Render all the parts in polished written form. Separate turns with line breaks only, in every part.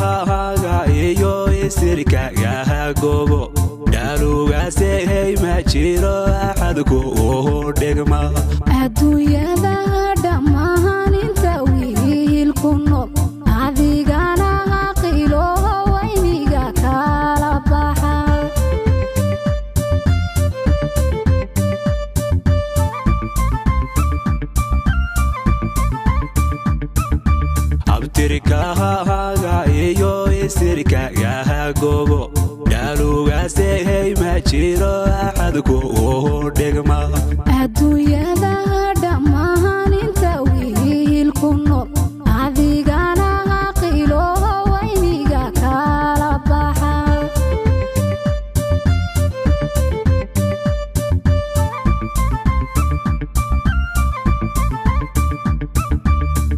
iyo isirkaaga goobo dhaalugaasay ma jiro axad ku dhigma
adduunyada dhammaan inta wiil ku nool adigana qilo wayniga kala baxa abtirkaaga iyo isirkaaga goobo dhaalugaasay ma jiro axad ku dhigma adduunyada dhammaan inta wiil ku nool adigana qilo wayniga kala baxa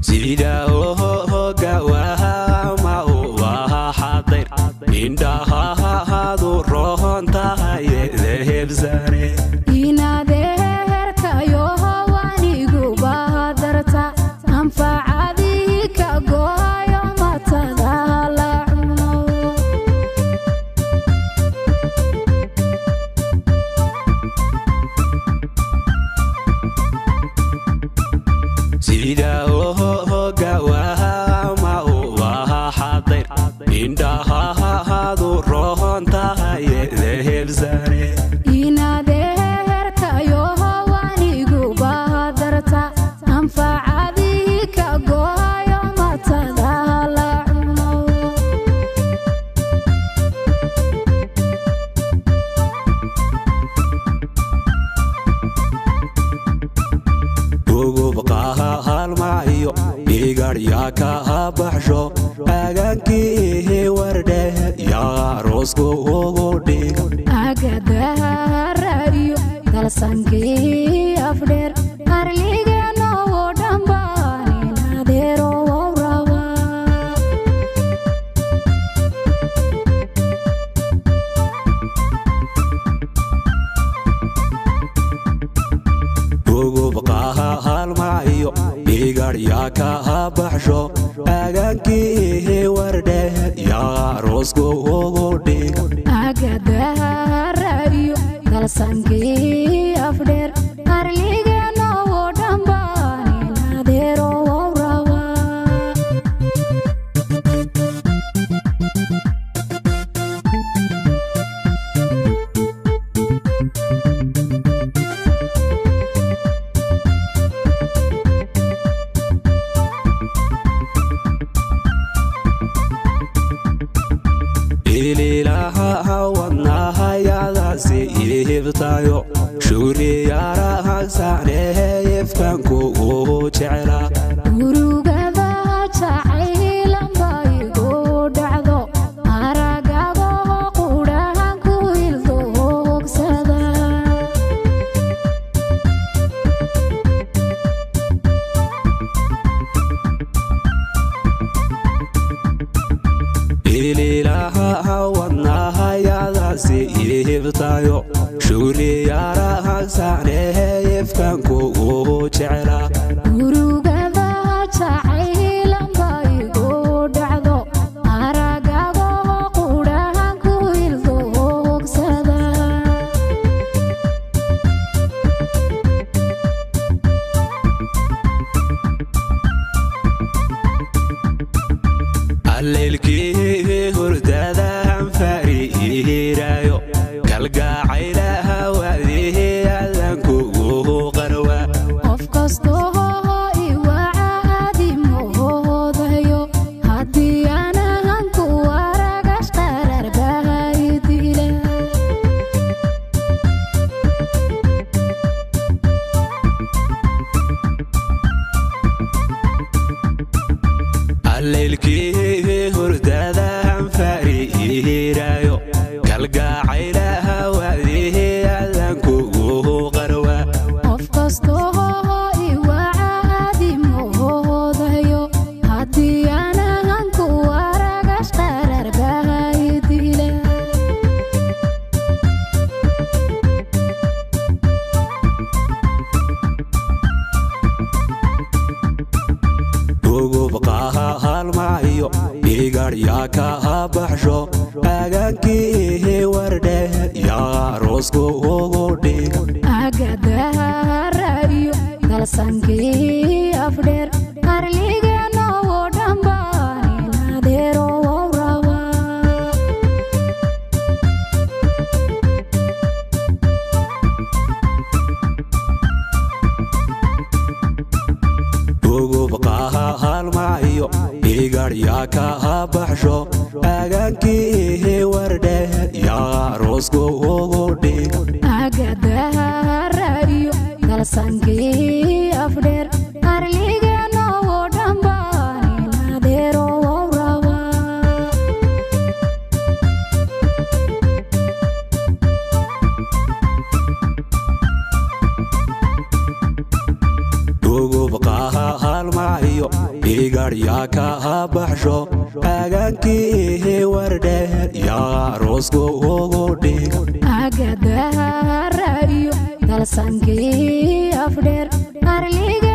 sida gawaama waa xadir indhahaadu roontahay hebsane
inadeerkayo wanigu bahadarta anfacadii ka gooyo matada la cuno
sida gawaama waa xadir indhahaadu roontahay hebsane
inadeerkayo wanigu bahadarta anfacadii ka gooyo matada la cuno
halmaayo dhigaryaa ka baxsho agaankii wardhe yaa roosku ugu dhiga
agadarayo dalsankii afdheer arligeenno dhanbaan inadeero wawraba
halmaayo dhigaryaa ka baxsho agaankii wardhe yaa roosku ugu dhiga
agadarayo dalsankii afdheer arligeenno dhanbaan inadeero wawraba
ililaha wadnahayadaasi ihibtayo shugriyaarahagsane ifkanku jecla
urugada jacaylanba igu dhacdo aragado qudhahan ku ildogsada
ililaha wadnahayadaasi ihibtayo shugriyaarahagsane ifkanku jecla
urugada jacaylanba igu dhacdo aragado qudhahan ku ildogsada
alleelkii hurdadaan fariirayo kalgacaylaha waadihi adankugu qarwa
qof kastoo iwacadi moodayo haddii anahan ku waragash qararbahay dila
alleelkii hurdadaan fariirayo kalgacaylaha waadihi yaa ka baxsho aagaankii wardhe yaa roosku ugu dhiga
agadarayo dalsankii afdheer arligeenna oo dhanbaan adeero wawrawa
ugubqaha halmayo igar yaa ka baxsho aagaankii wardhe yaa roosku ugu dhiga
agadarayo dalsankii afdheer arligeenna oo dhanbaan adeero wawrawa
ugubqaha halmayo igar yaa ka baxsho aagaankii wardhe yaa roosku ugu dhiga
agadarayo dalsankii afdheer arliga